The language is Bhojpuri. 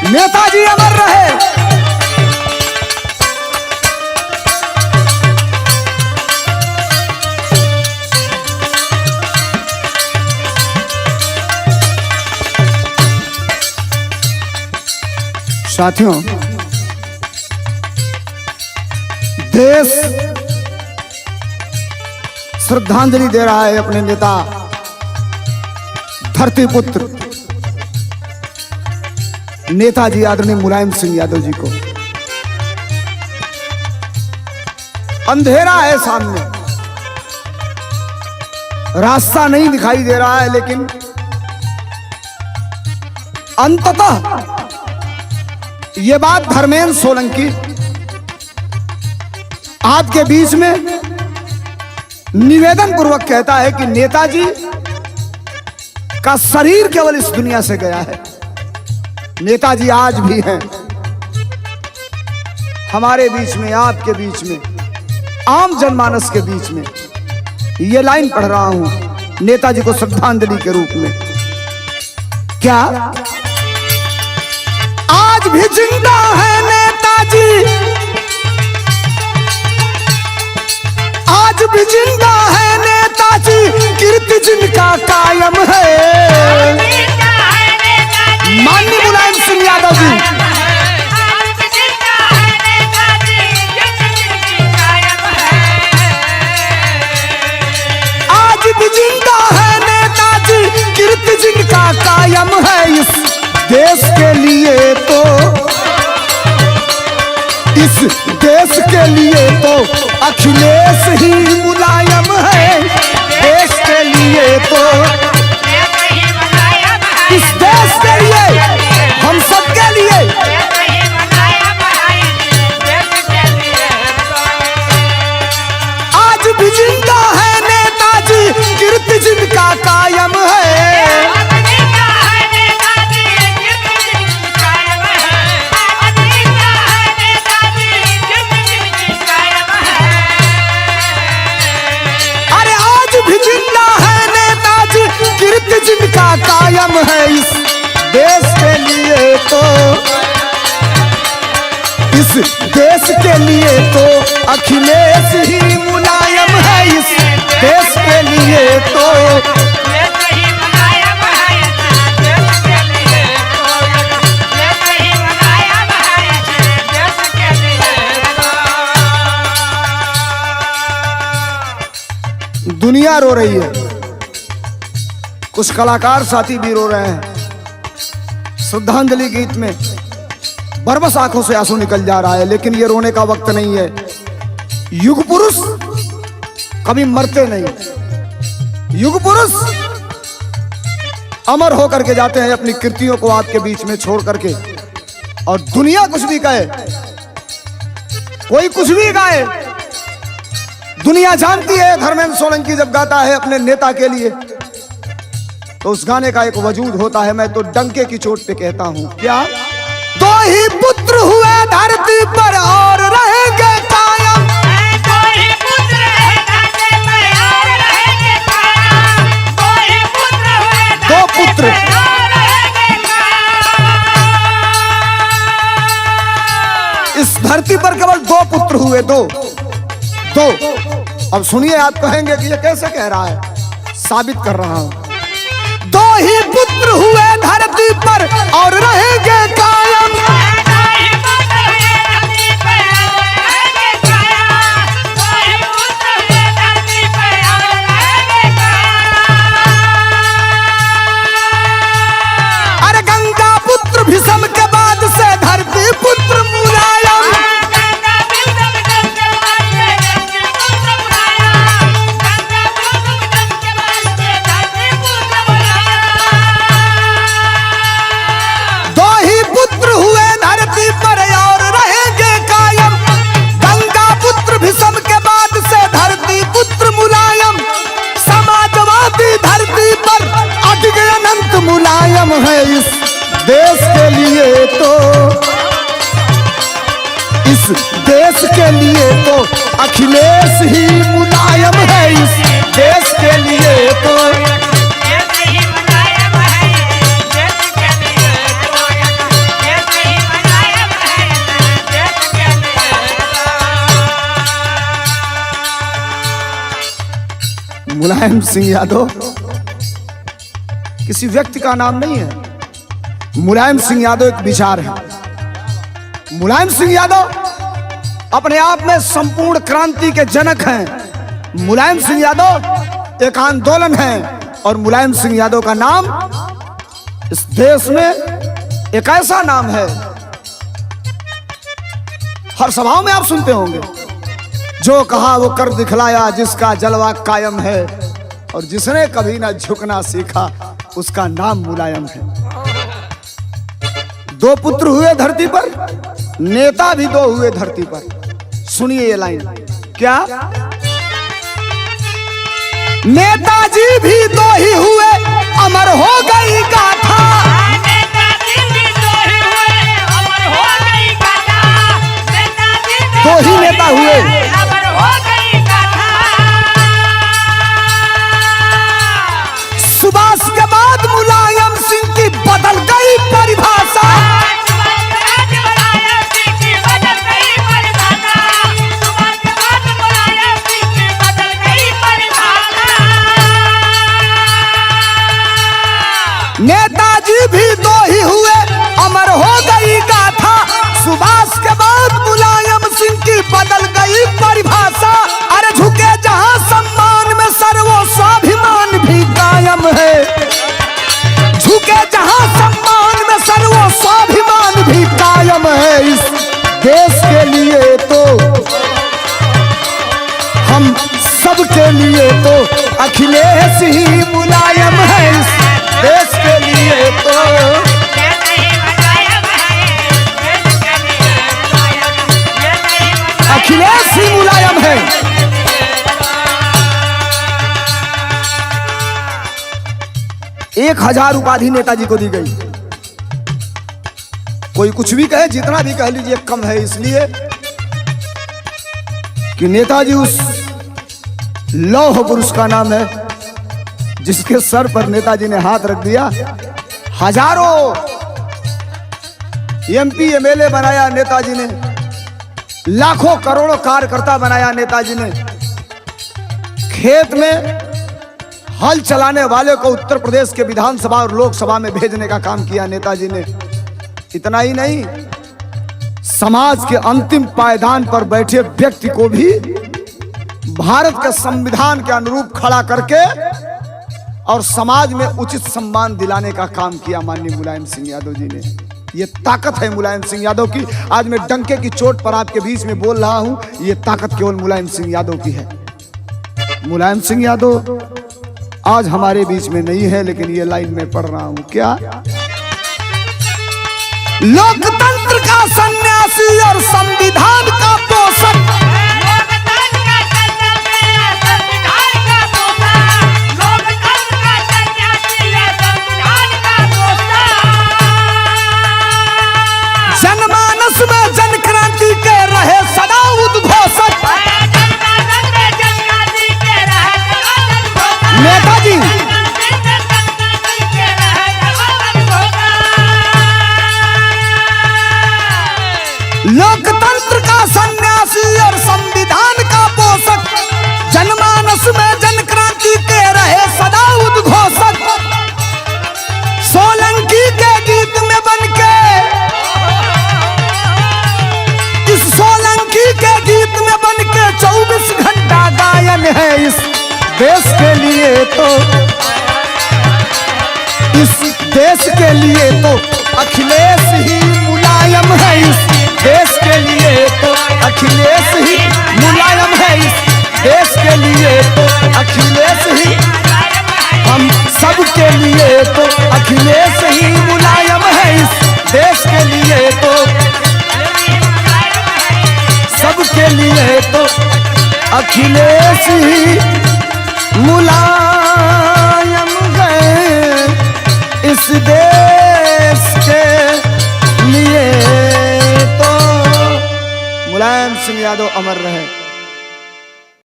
नेताजी अमर रहे। साथियों, देश श्रद्धांजलि दे रहा है अपने नेता धरती पुत्र नेताजी आदरणीय मुलायम सिंह यादव जी को। अंधेरा है सामने, रास्ता नहीं दिखाई दे रहा है, लेकिन अंततः ये बात धर्मेंद्र सोलंकी आपके बीच में निवेदन पूर्वक कहता है कि नेताजी का शरीर केवल इस दुनिया से गया है, नेताजी आज भी हैं हमारे बीच में, आपके बीच में, आम जनमानस के बीच में। ये लाइन पढ़ रहा हूं नेताजी को श्रद्धांजलि के रूप में। क्या आज भी जिंदा है नेताजी, आज भी जिंदा है नेताजी, कीर्ति जिनका कायम है। माननीय मुलायम सिंह यादव जी, आज भी जिंदा है नेताजी, कीर्ति जिनका कायम है। इस देश के लिए तो, इस देश के लिए तो अखिलेश ही मुलायम है। देश के लिए तो, इस देश के लिए, हम सब के लिए, आज भी जिंदा है नेताजी, कीर्ति जिनका कायम है। अरे आज भी जिंदा है नेताजी, कीर्ति जिनका कायम है। इस देश के लिए तो, इस देश के लिए तो अखिलेश ही मुलायम है। इस देश के लिए तो, दुनिया रो रही है, कुछ कलाकार साथी भी रो रहे हैं। श्रद्धांजलि गीत में बरबस आंखों से आंसू निकल जा रहा है, लेकिन ये रोने का वक्त नहीं है। युग पुरुष कभी मरते नहीं, युग पुरुष अमर होकर के जाते हैं अपनी कृतियों को आपके बीच में छोड़ करके। और दुनिया कुछ भी कहे, कोई कुछ भी गाए, दुनिया जानती है धर्मेंद्र सोलंकी जब गाता है अपने नेता के लिए तो उस गाने का एक वजूद होता है। मैं तो डंके की चोट पे कहता हूं, क्या दो ही पुत्र हुए धरती पर और रहेंगे कायम। दो ही पुत्र हुए धरती पर और रहेंगे कायम। दो ही पुत्र हुए धरती पर और रहेंगे कायम। इस धरती पर केवल दो पुत्र हुए, दो। अब सुनिए, आप कहेंगे कि ये कैसे कह रहा है, साबित कर रहा हूं। दो ही पुत्र हुए धरती पर और रहेंगे कायम। अरे गंगा पुत्र भीष्म के बाद से धरती पुत्र मुलायम। मुलायम है इस देश के लिए तो, इस देश के लिए तो अखिलेश ही मुलायम है। इस देश के लिए तो मुलायम सिंह यादव किसी व्यक्ति का नाम नहीं है। मुलायम सिंह यादव एक विचार है। मुलायम सिंह यादव अपने आप में संपूर्ण क्रांति के जनक हैं। मुलायम सिंह यादव एक आंदोलन है और मुलायम सिंह यादव का नाम इस देश में एक ऐसा नाम है, हर सभाओं में आप सुनते होंगे, जो कहा वो कर दिखलाया, जिसका जलवा कायम है और जिसने कभी ना झुकना सीखा उसका नाम मुलायम है। दो पुत्र हुए धरती पर, नेता भी दो हुए धरती पर। सुनिए ये लाइन, क्या नेताजी भी दो ही हुए, अमर हो गई गाथा। दो ही नेता हुए, सुभाष के बाद मुलायम सिंह की बदल गई परिभाषा। नेताजी भी दो ही हुए, अमर हो गई गाथा। सुभाष के बाद मुलायम सिंह की बदल गई परिभाषा। अरे झुके जहां सम्मान में सर वो स्वाभिमान भी कायम है। झुके जहां सम्मान में सर वो स्वाभिमान भी कायम है। इस देश के लिए तो हम सब के लिए तो अखिलेश ही मुलायम है। इस देश के लिए तो अखिलेश ही मुलायम है। एक 1000 उपाधि नेताजी को दी गई। कोई कुछ भी कहे, जितना भी कह लीजिए कम है, इसलिए कि नेताजी उस लौह पुरुष का नाम है जिसके सर पर नेताजी ने हाथ रख दिया। हजारों एमपी एमएलए बनाया नेताजी ने, लाखों करोड़ों कार्यकर्ता बनाया नेताजी ने। खेत में हल चलाने वाले को उत्तर प्रदेश के विधानसभा और लोकसभा में भेजने का काम किया नेताजी ने। इतना ही नहीं, समाज के अंतिम पायदान पर बैठे व्यक्ति को भी भारत के संविधान के अनुरूप खड़ा करके और समाज में उचित सम्मान दिलाने का काम किया माननीय मुलायम सिंह यादव जी ने। ये ताकत है मुलायम सिंह यादव की। आज मैं डंके की चोट पर आपके बीच में बोल रहा हूं, ये ताकत केवल मुलायम सिंह यादव की है। मुलायम सिंह यादव आज हमारे बीच में नहीं है, लेकिन ये लाइन में पढ़ रहा हूं, क्या लोकतंत्र का सन्यासी और संविधान का पोषक। जनमानस में जन क्रांति के रहे सदा उद्घोषक। नेताजी लोकतंत्र का सन्यासी और संविधान का पोषक। जनमानस में जन क्रांति के रहे सदा उद्घोषक। सोलंकी के गीत में बनके, इस सोलंकी के गीत में बनके 24 घंटा गायन है। इस देश के लिए तो, इस देश के लिए तो अखिलेश ही मुलायम है। इस देश के लिए तो अखिलेश ही मुलायम है। इस देश के लिए तो अखिलेश ही, हम सब के लिए तो अखिलेश ही मुलायम है। इस देश के लिए तो, सब के लिए तो अखिलेश ही मुलायम है। इस देश के लिए तो मुलायम सिंह यादव अमर रहे।